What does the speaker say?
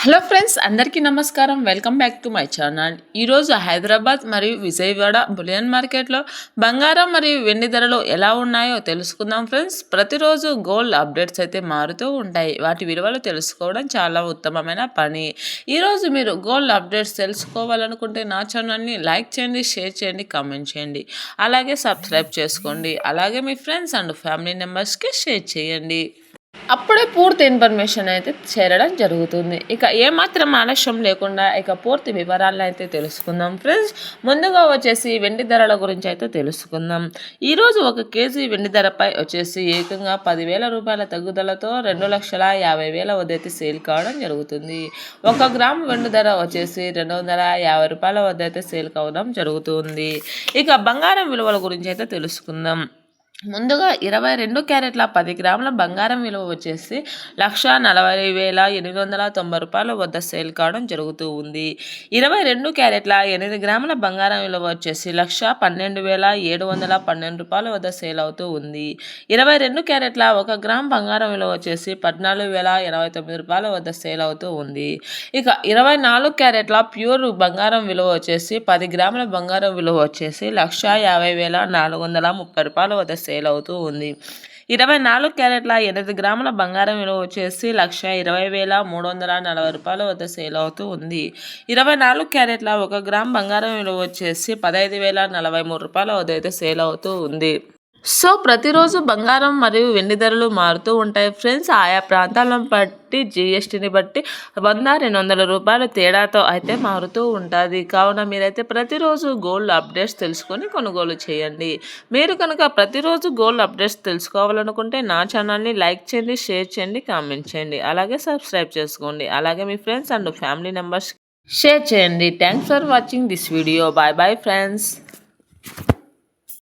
Hello friends, అందరికీ నమస్కారం. Welcome back to my channel. ఈరోజు హైదరాబాద్ మరియు విజయవాడ బులియన్ మార్కెట్లో బంగారం మరియు వెండి ధరలు ఎలా ఉన్నాయో తెలుసుకుందాం ఫ్రెండ్స్. ప్రతిరోజు గోల్డ్ అప్డేట్స్ అయితే మారుతూ ఉంటాయి. వాటి విలువలు తెలుసుకోవడం చాలా ఉత్తమమైన పని. ఈరోజు మీరు గోల్డ్ అప్డేట్స్ తెలుసుకోవాలనుకుంటే నా ఛానల్ని లైక్ చేయండి, షేర్ చేయండి, కామెంట్ చేయండి. అలాగే సబ్స్క్రైబ్ చేసుకోండి. అలాగే మీ ఫ్రెండ్స్ అండ్ ఫ్యామిలీ మెంబర్స్కి షేర్ చేయండి. అప్పుడే పూర్తి ఇన్ఫర్మేషన్ అయితే చేరడం జరుగుతుంది. ఇక ఏమాత్రం ఆలస్యం లేకుండా పూర్తి వివరాలను అయితే తెలుసుకుందాం ఫ్రెండ్స్. ముందుగా వచ్చేసి వెండి ధరల గురించి అయితే తెలుసుకుందాం. ఈరోజు 1 కేజీ వెండి ధరపై వచ్చేసి ఏకంగా 10,000 రూపాయల తగ్గుదలతో 2,50,000 వద్ద అయితే సేల్ కావడం జరుగుతుంది. 1 గ్రాము వెండి ధర వచ్చేసి 250 రూపాయల వద్ద అయితే సేల్ కావడం జరుగుతుంది. ఇక బంగారం విలువల గురించి అయితే తెలుసుకుందాం. ముందుగా 22 క్యారెట్ల 10 గ్రాముల బంగారం విలువ వచ్చేసి 1,40,890 రూపాయల వద్ద సేల్ కావడం జరుగుతూ ఉంది. 22 క్యారెట్ల 8 గ్రాముల బంగారం విలువ వచ్చేసి 1,12,712 రూపాయల వద్ద సేల్ అవుతూ ఉంది. 22 క్యారెట్ల 1 గ్రామ్ బంగారం విలువ వచ్చేసి 14,089 రూపాయల వద్ద సేల్ అవుతూ ఉంది. ఇక 24 క్యారెట్ల ప్యూర్ బంగారం విలువ వచ్చేసి 10 గ్రాముల బంగారం విలువ వచ్చేసి 1,50,430 రూపాయల వద్ద సేల్ అవుతూ ఉంది. 24 క్యారెట్ల 8 గ్రాముల బంగారం విలువ వచ్చేసి 1,20,340 రూపాయల వద్ద సేల్ అవుతూ ఉంది. 24 క్యారెట్ల 1 గ్రామ్ బంగారం విలువ వచ్చేసి 15,043 రూపాయల వద్ద అయితే సేల్ అవుతూ ఉంది. సో ప్రతిరోజు బంగారం మరియు వెండి ధరలు మారుతూ ఉంటాయి ఫ్రెండ్స్. ఆయా ప్రాంతాలను బట్టి జిఎస్టీని బట్టి 100-200 రూపాయల తేడాతో అయితే మారుతూ ఉంటుంది. కావున మీరైతే ప్రతిరోజు గోల్డ్ అప్డేట్స్ తెలుసుకొని కొనుగోలు చేయండి. మీరు కనుక ప్రతిరోజు గోల్డ్ అప్డేట్స్ తెలుసుకోవాలనుకుంటే నా ఛానల్ని లైక్ చేయండి, షేర్ చేయండి, కామెంట్ చేయండి. అలాగే సబ్స్క్రైబ్ చేసుకోండి. అలాగే మీ friends and family members share చేయండి. Thanks for watching this video. Bye bye friends.